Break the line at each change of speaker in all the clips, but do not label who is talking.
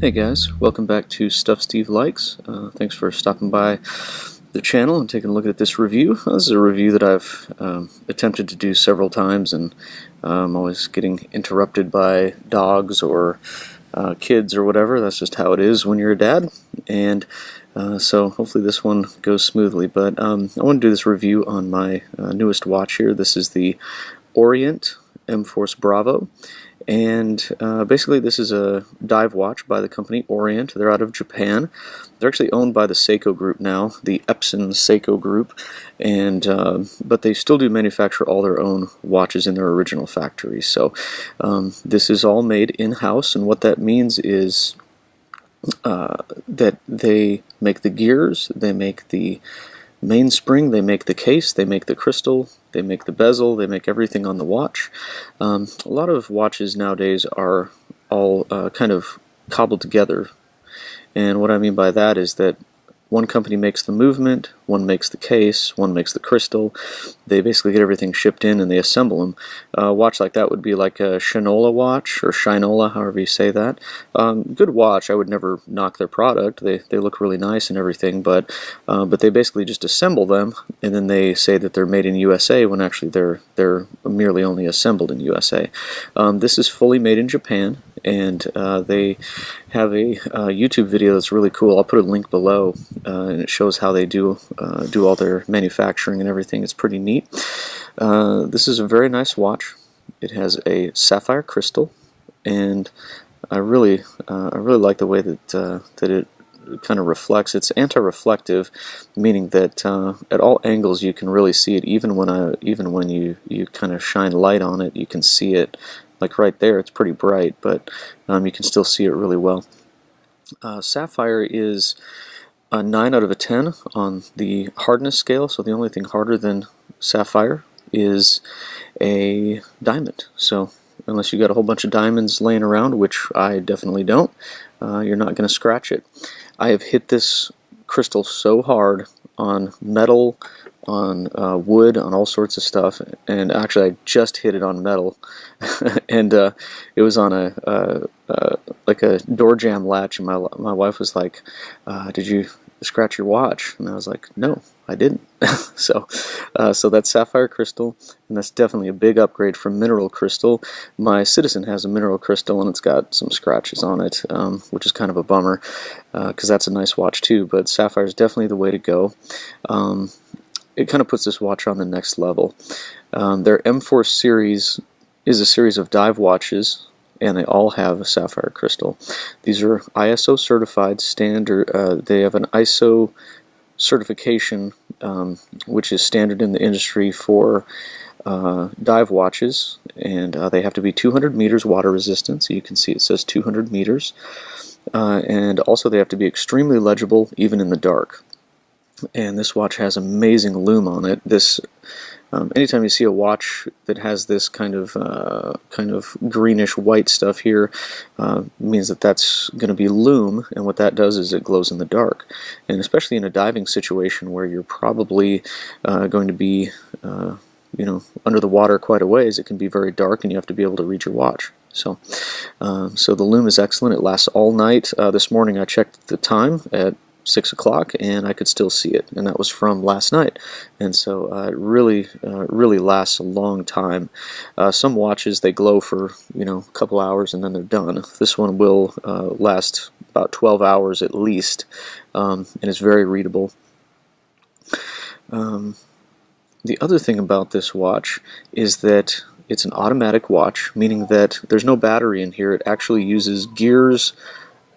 Hey guys, welcome back to Stuff Steve Likes. Thanks for stopping by the channel and taking a look at this review. This is a review that I've attempted to do several times, and I'm always getting interrupted by dogs or kids or whatever. That's just how it is when you're a dad, and so hopefully this one goes smoothly. But I want to do this review on my newest watch here. This is the Orient M-Force Bravo. And basically this is a dive watch by the company Orient. They're out of Japan. They're actually owned by the Seiko group now, the Epson Seiko group, and but they still do manufacture all their own watches in their original factory. So this is all made in-house, and what that means is that they make the gears, they make the mainspring, they make the case, they make the crystal, they make the bezel, they make everything on the watch. A lot of watches nowadays are all kind of cobbled together, and what I mean by that is that one company makes the movement, one makes the case, one makes the crystal. They basically get everything shipped in and they assemble them. A watch like that would be like a Shinola watch, or Shinola, however you say that. Good watch. I would never knock their product. They look really nice and everything, but they basically just assemble them, and then they say that they're made in USA when actually they're merely only assembled in USA. This is fully made in Japan, and they have a YouTube video that's really cool. I'll put a link below, and it shows how they do all their manufacturing and everything. It's pretty neat. This is a very nice watch. It has a sapphire crystal, and I really like the way that it kind of reflects. It's anti-reflective, meaning that at all angles you can really see it. Even when you kind of shine light on it, you can see it. Like right there, it's pretty bright, but you can still see it really well. Sapphire is a 9 out of a 10 on the hardness scale, so the only thing harder than sapphire is a diamond. So unless you got a whole bunch of diamonds laying around, which I definitely don't, you're not going to scratch it. I have hit this crystal so hard on metal, on wood, on all sorts of stuff, and actually I just hit it on metal, and it was on a like a door jamb latch, and my wife was like, "Did you scratch your watch?" And I was like, "No, I didn't." So that's sapphire crystal, and that's definitely a big upgrade from mineral crystal. My Citizen has a mineral crystal, and it's got some scratches on it, which is kind of a bummer, because that's a nice watch too. But sapphire is definitely the way to go. It kind of puts this watch on the next level. Their M-Force series is a series of dive watches, and they all have a sapphire crystal. These are ISO certified standard. They have an ISO certification, which is standard in the industry for dive watches, and they have to be 200 meters water resistant, so you can see it says 200 meters, and also they have to be extremely legible even in the dark. And this watch has amazing lume on it. This, anytime you see a watch that has this kind of greenish white stuff here, means that that's going to be lume, and what that does is it glows in the dark. And especially in a diving situation where you're probably going to be, under the water quite a ways, it can be very dark, and you have to be able to read your watch. So the lume is excellent. It lasts all night. This morning I checked the time at 6 o'clock, and I could still see it, and that was from last night. And so it really lasts a long time. Some watches, they glow for a couple hours and then they're done. This one will last about 12 hours at least, and it's very readable. The other thing about this watch is that it's an automatic watch, meaning that there's no battery in here. It actually uses gears,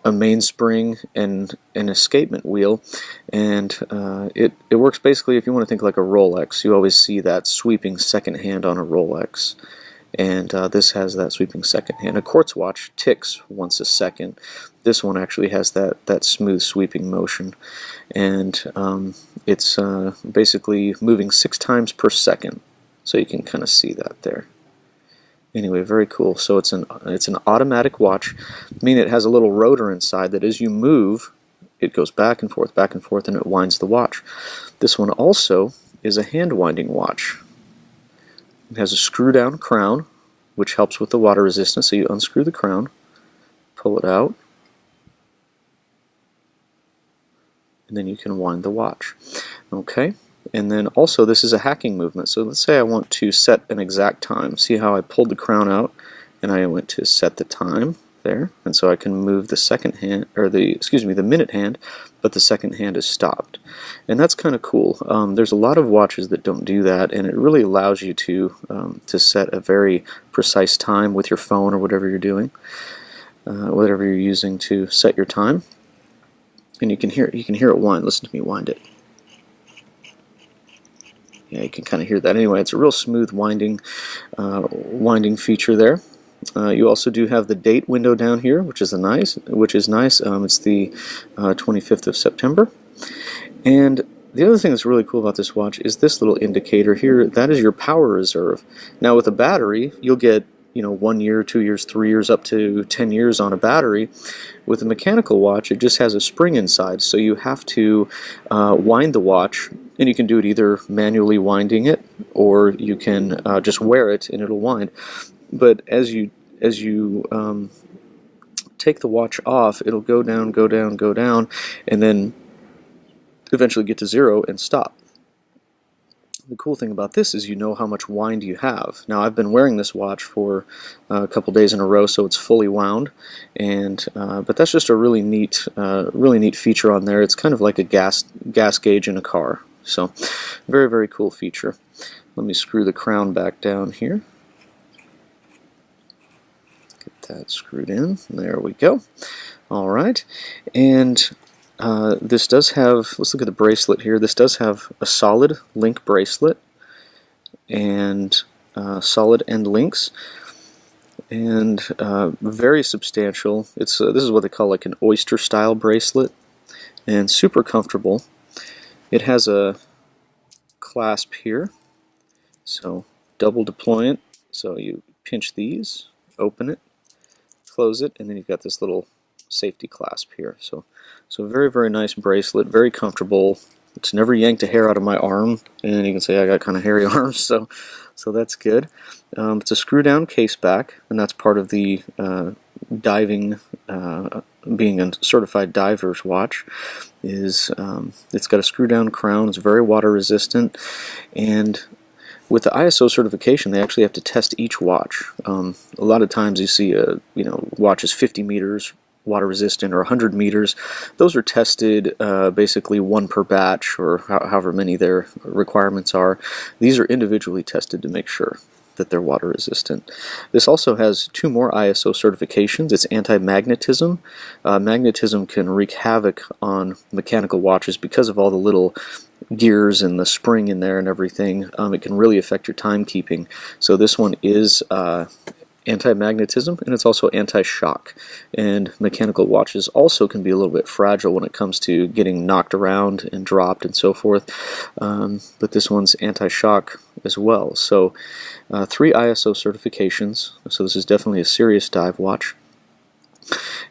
a mainspring, and an escapement wheel, and it works basically, if you want to think like a Rolex. You always see that sweeping second hand on a Rolex, and this has that sweeping second hand. A quartz watch ticks once a second. This one actually has that smooth sweeping motion, and it's basically moving 6 times per second, so you can kind of see that there. Anyway, very cool. So it's an automatic watch, meaning it has a little rotor inside that as you move, it goes back and forth, and it winds the watch. This one also is a hand winding watch. It has a screw down crown, which helps with the water resistance. So you unscrew the crown, pull it out, and then you can wind the watch. Okay, and then also this is a hacking movement. So let's say I want to set an exact time. See how I pulled the crown out and I went to set the time there, and so I can move the second hand, or the minute hand, but the second hand is stopped, and that's kind of cool. There's a lot of watches that don't do that, and it really allows you to set a very precise time with your phone or whatever you're doing, whatever you're using to set your time. And you can hear it wind. Listen to me wind it. Yeah, you can kind of hear that. Anyway, it's a real smooth winding feature there. You also do have the date window down here, which is nice. It's the 25th of September. And the other thing that's really cool about this watch is this little indicator here. That is your power reserve. Now with a battery, you'll get 1 year, 2 years, 3 years, up to 10 years on a battery. With a mechanical watch, it just has a spring inside, so you have to wind the watch, and you can do it either manually winding it, or you can just wear it and it'll wind. But as you take the watch off, it'll go down, go down, go down, and then eventually get to 0 and stop. The cool thing about this is you know how much wind you have. Now I've been wearing this watch for a couple days in a row, so it's fully wound, and but that's just a really neat feature on there. It's kind of like a gas gauge in a car. So very, very cool feature. Let me screw the crown back down here. That screwed in. There we go. All right, and this does have, let's look at the bracelet here. This does have a solid link bracelet and solid end links, and very substantial. It's this is what they call like an oyster style bracelet, and super comfortable. It has a clasp here, so double deployant. So you pinch these, open it, close it, and then you've got this little safety clasp here. So very, very nice bracelet, very comfortable. It's never yanked a hair out of my arm, and you can say I got kind of hairy arms, so that's good. It's a screw down case back, and that's part of the diving, being a certified diver's watch, is it's got a screw down crown. It's very water resistant, and with the ISO certification, they actually have to test each watch. A lot of times you see a watch is 50 meters water resistant or 100 meters. Those are tested basically one per batch, or however many their requirements are. These are individually tested to make sure that they're water resistant. This also has 2 more ISO certifications. It's anti-magnetism. Magnetism can wreak havoc on mechanical watches because of all the little gears and the spring in there and everything. It can really affect your timekeeping. So this one is anti-magnetism, and it's also anti-shock. And mechanical watches also can be a little bit fragile when it comes to getting knocked around and dropped and so forth. But this one's anti-shock as well. So 3 ISO certifications. So this is definitely a serious dive watch.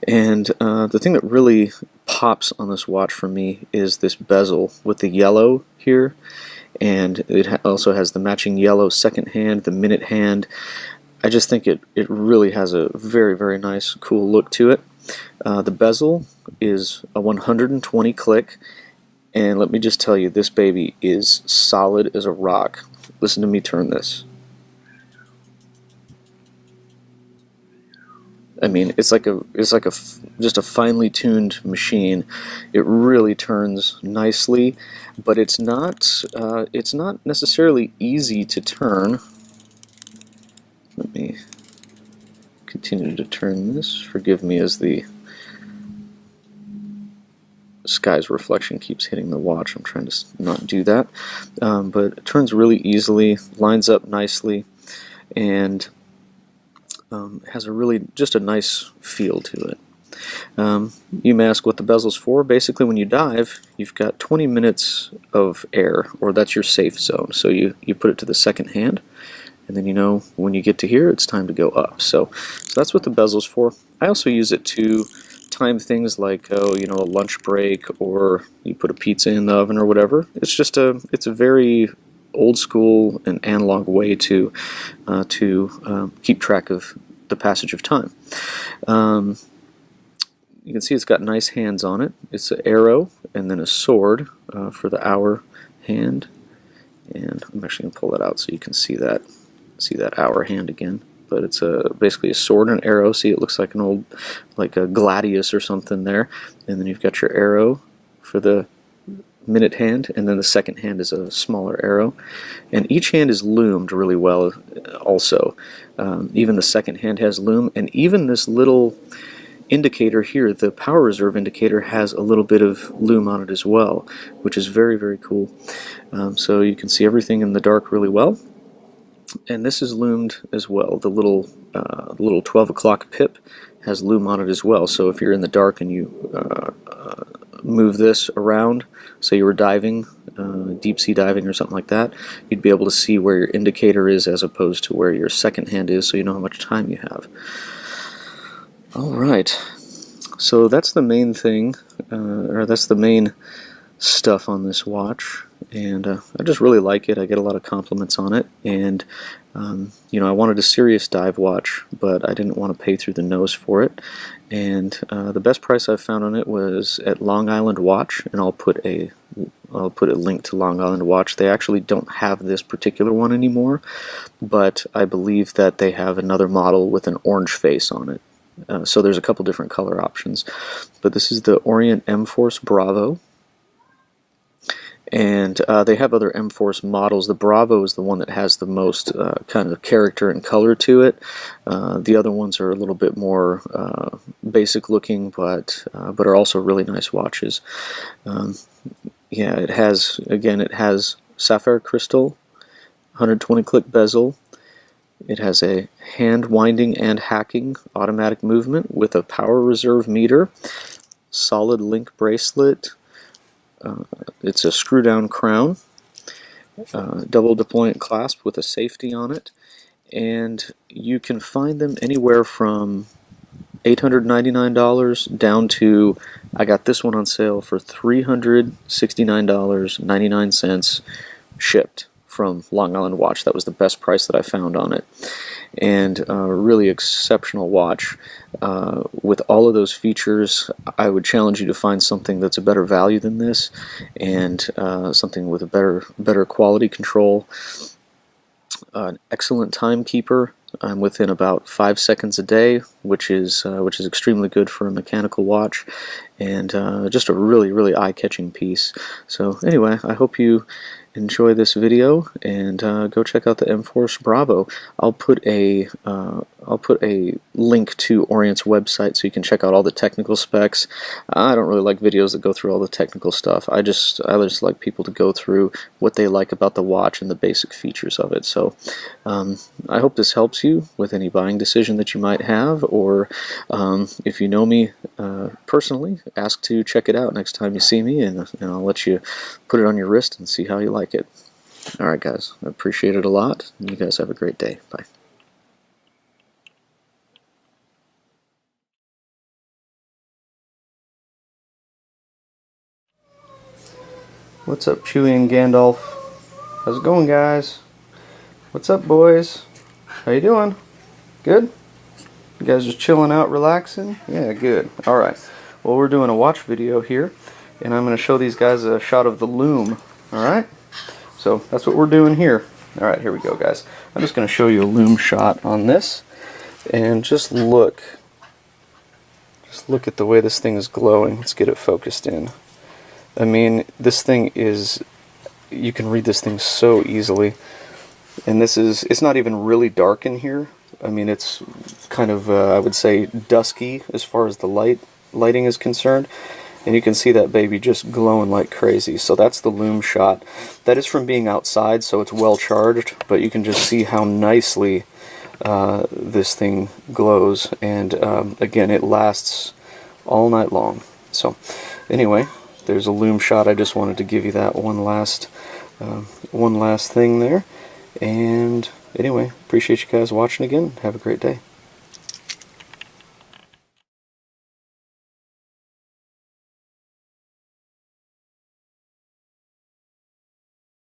And the thing that really pops on this watch for me is this bezel with the yellow here, and it also has the matching yellow second hand, the minute hand. I just think it really has a very, very nice, cool look to it. The bezel is a 120 click, and let me just tell you, this baby is solid as a rock. Listen to me turn this. I mean, it's like just a finely tuned machine. It really turns nicely, but it's not necessarily easy to turn. Let me continue to turn this. Forgive me as the sky's reflection keeps hitting the watch. I'm trying to not do that. But it turns really easily, lines up nicely, and has a really just a nice feel to it. You may ask what the bezel's for. Basically, when you dive, you've got 20 minutes of air, or that's your safe zone. So you put it to the second hand, and then when you get to here, it's time to go up. So that's what the bezel's for. I also use it to time things like a lunch break, or you put a pizza in the oven or whatever. It's a very old school and analog way to keep track of the passage of time. you can see it's got nice hands on it. It's an arrow and then a sword for the hour hand. And I'm actually going to pull that out so you can see that hour hand again. But it's basically a sword and arrow. See, it looks like an old, like a gladius or something there. And then you've got your arrow for the minute hand, and then the second hand is a smaller arrow. And each hand is loomed really well also. Even the second hand has loom, and even this little indicator here, the power reserve indicator, has a little bit of loom on it as well, which is very, very cool. So you can see everything in the dark really well. And this is loomed as well. The little 12 o'clock pip has loom on it as well. So if you're in the dark and you move this around, say you were diving, deep sea diving or something like that, you'd be able to see where your indicator is as opposed to where your second hand is, so you know how much time you have. Alright, so that's the main thing, or that's the main stuff on this watch, and I just really like it. I get a lot of compliments on it, and you know, I wanted a serious dive watch, but I didn't want to pay through the nose for it, and the best price I've found on it was at Long Island Watch, and I'll put a link to Long Island Watch. They actually don't have this particular one anymore, but I believe that they have another model with an orange face on it. So there's a couple different color options, but this is the Orient M-Force Bravo, and they have other M-Force models. The Bravo is the one that has the most kind of character and color to it. The other ones are a little bit more basic looking, but are also really nice watches. Yeah, it has Sapphire Crystal, 120 click bezel. It has a hand winding and hacking automatic movement with a power reserve meter, solid link bracelet. It's a screw down crown, double deployant clasp with a safety on it, and you can find them anywhere from $899 down to, I got this one on sale for $369.99 shipped from Long Island Watch. That was the best price that I found on it, and a really exceptional watch. With all of those features, I would challenge you to find something that's a better value than this, and something with a better quality control. An excellent timekeeper. I'm within about 5 seconds a day, which is extremely good for a mechanical watch, and just a really eye-catching piece. So anyway, I hope you enjoy this video, and go check out the M-Force Bravo. I'll put a link to Orient's website so you can check out all the technical specs. I don't really like videos that go through all the technical stuff. I just like people to go through what they like about the watch and the basic features of it. So I hope this helps you with any buying decision that you might have, or if you know me personally, ask to check it out next time you see me, and I'll let you put it on your wrist and see how you like it. Alright guys, I appreciate it a lot. You guys have a great day. Bye. What's up, Chewie and Gandalf? How's it going, guys? What's up, boys? How you doing? Good? You guys just chilling out, relaxing? Yeah, good. Alright. Well, we're doing a watch video here, and I'm going to show these guys a shot of the Loom. Alright? So, that's what we're doing here. Alright, here we go, guys. I'm just going to show you a Loom Shot on this, and just look at the way this thing is glowing. Let's get it focused in. I mean, this thing is, you can read this thing so easily, and it's not even really dark in here. I mean, it's kind of, I would say, dusky as far as the lighting is concerned, and you can see that baby just glowing like crazy. So that's the Loom Shot. That is from being outside, so it's well charged, but you can just see how nicely this thing glows, and again, it lasts all night long. So anyway, there's a Loom Shot. I just wanted to give you that one last thing there. And anyway, appreciate you guys watching again. Have a great day.